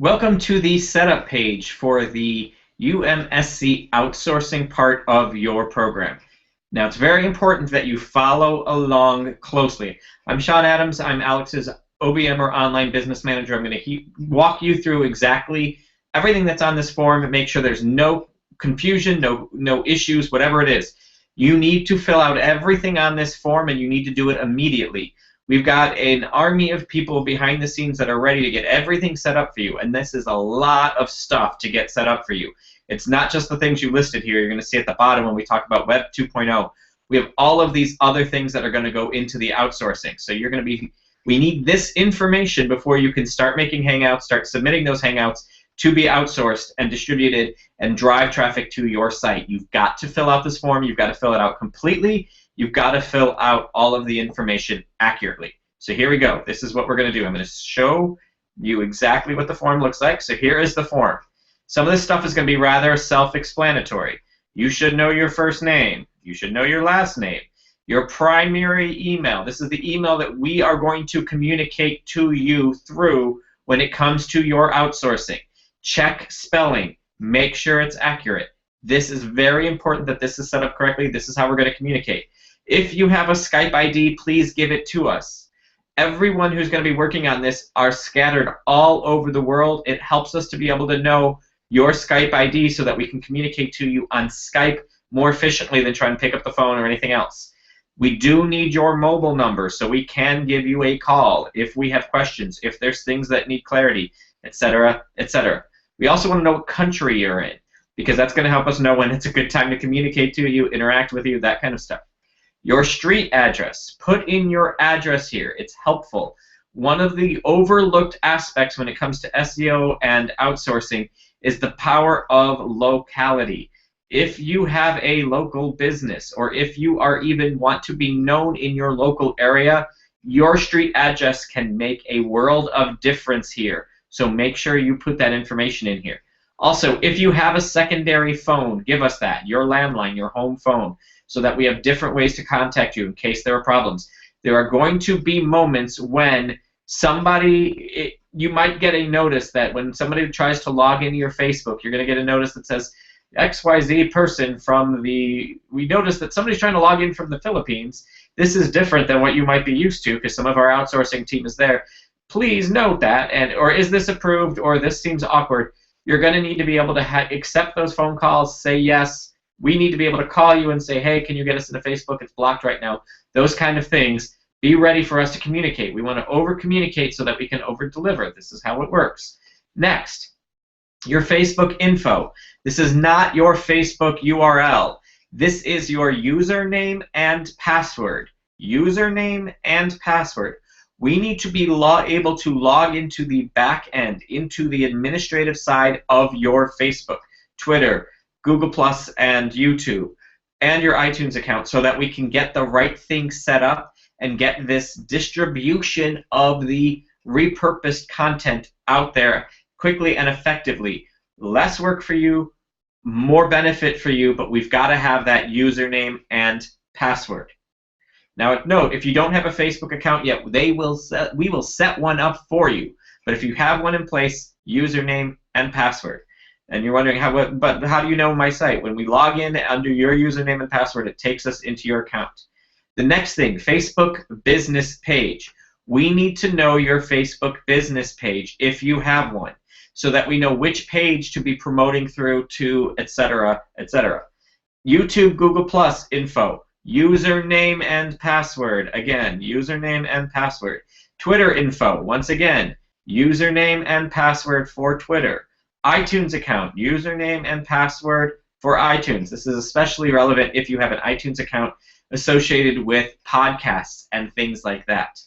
Welcome to the setup page for the UMSC outsourcing part of your program. Now, it's very important that you follow along closely. I'm Sean Adams. I'm Alex's OBM or online business manager. I'm going to walk you through exactly everything that's on this form and make sure there's no confusion, no issues, whatever it is. You need to fill out everything on this form, and you need to do it immediately. We've got an army of people behind the scenes that are ready to get everything set up for you, and this is a lot of stuff to get set up for you. It's not just the things you listed here. You're going to see at the bottom when we talk about Web 2.0. We have all of these other things that are going to go into the outsourcing. So we need this information before you can start making Hangouts, start submitting those Hangouts to be outsourced and distributed and drive traffic to your site. You've got to fill out this form. You've got to fill it out completely. You've got to fill out all of the information accurately. So here we go. This is what we're going to do. I'm going to show you exactly what the form looks like. So here is the form. Some of this stuff is going to be rather self-explanatory. You should know your first name. You should know your last name. Your primary email. This is the email that we are going to communicate to you through when it comes to your outsourcing. Check spelling. Make sure it's accurate. This is very important that this is set up correctly. This is how we're going to communicate. If you have a Skype ID, please give it to us. Everyone who's going to be working on this are scattered all over the world. It helps us to be able to know your Skype ID so that we can communicate to you on Skype more efficiently than trying to pick up the phone or anything else. We do need your mobile number so we can give you a call if we have questions, if there's things that need clarity, etc., etc. We also want to know what country you're in, because that's going to help us know when it's a good time to communicate to you, interact with you, that kind of stuff. Your street address. Put in your address here. It's helpful. One of the overlooked aspects when it comes to SEO and outsourcing is the power of locality. If you have a local business, or if you are even want to be known in your local area, your street address can make a world of difference here. So make sure you put that information in here. Also, if you have a secondary phone, give us that, your landline, your home phone, so that we have different ways to contact you in case there are problems. There are going to be moments when you might get a notice that when somebody tries to log into your Facebook, you're going to get a notice that says, XYZ person we noticed that somebody's trying to log in from the Philippines. This is different than what you might be used to because some of our outsourcing team is there. Please note that, or is this approved, or this seems awkward. You're going to need to be able to accept those phone calls, say yes. We need to be able to call you and say, hey, can you get us into Facebook? It's blocked right now. Those kind of things. Be ready for us to communicate. We want to over-communicate so that we can over-deliver. This is how it works. Next, your Facebook info. This is not your Facebook URL. This is your username and password. Username and password. We need to be able to log into the back end, into the administrative side of your Facebook, Twitter, Google Plus, and YouTube, and your iTunes account so that we can get the right thing set up and get this distribution of the repurposed content out there quickly and effectively. Less work for you, more benefit for you, but we've got to have that username and password. Now, note, if you don't have a Facebook account yet, we will set one up for you. But if you have one in place, username and password. And you're wondering, but how do you know my site? When we log in under your username and password, it takes us into your account. The next thing, Facebook business page. We need to know your Facebook business page if you have one, so that we know which page to be promoting through to, etc., etc. YouTube, Google Plus info. Username and password. Again, username and password. Twitter info. Once again, username and password for Twitter. iTunes account. Username and password for iTunes. This is especially relevant if you have an iTunes account associated with podcasts and things like that.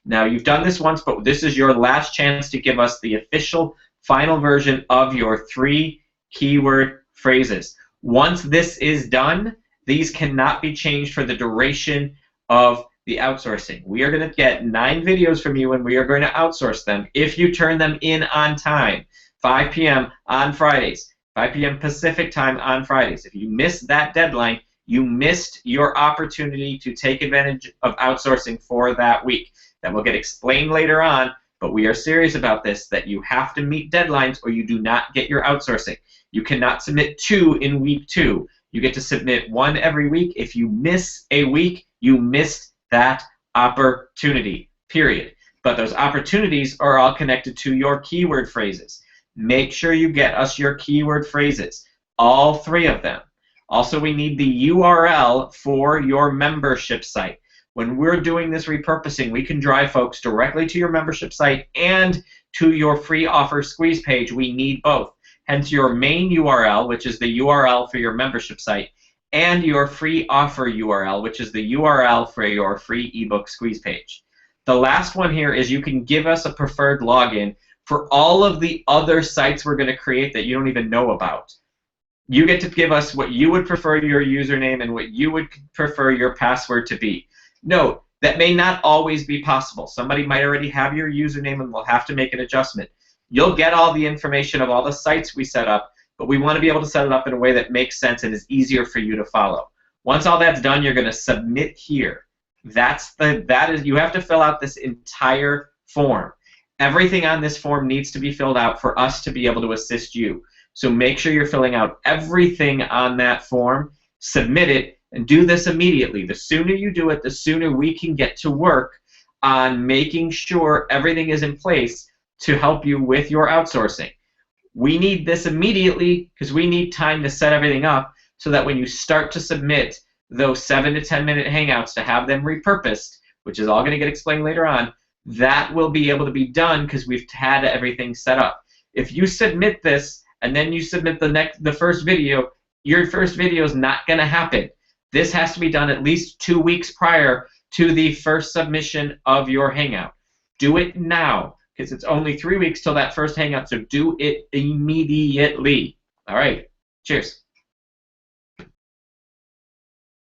Now, you've done this once, but this is your last chance to give us the official final version of your 3 keyword phrases. Once this is done, these cannot be changed for the duration of the outsourcing. We are going to get 9 videos from you, and we are going to outsource them if you turn them in on time, 5 p.m. on Fridays, 5 p.m. Pacific time on Fridays. If you miss that deadline, you missed your opportunity to take advantage of outsourcing for that week. That will get explained later on, but we are serious about this, that you have to meet deadlines or you do not get your outsourcing. You cannot submit 2 in week 2. You get to submit 1 every week. If you miss a week, you missed that opportunity, period. But those opportunities are all connected to your keyword phrases. Make sure you get us your keyword phrases, all 3 of them. Also, we need the URL for your membership site. When we're doing this repurposing, we can drive folks directly to your membership site and to your free offer squeeze page. We need both. Hence your main URL, which is the URL for your membership site, and your free offer URL, which is the URL for your free ebook squeeze page. The last one here is you can give us a preferred login for all of the other sites we're going to create that you don't even know about. You get to give us what you would prefer your username and what you would prefer your password to be. Note, that may not always be possible. Somebody might already have your username and we'll have to make an adjustment. You'll get all the information of all the sites we set up, but we want to be able to set it up in a way that makes sense and is easier for you to follow. Once all that's done, you're going to submit here. You have to fill out this entire form. Everything on this form needs to be filled out for us to be able to assist you. So make sure you're filling out everything on that form, submit it, and do this immediately. The sooner you do it, the sooner we can get to work on making sure everything is in place to help you with your outsourcing. We need this immediately because we need time to set everything up so that when you start to submit those 7 to 10 minute hangouts to have them repurposed, which is all going to get explained later on, that will be able to be done because we've had everything set up. If you submit this and then you submit the first video, your first video is not going to happen. This has to be done at least 2 weeks prior to the first submission of your hangout. Do it now because it's only 3 weeks till that first hangout, so do it immediately. All right, cheers.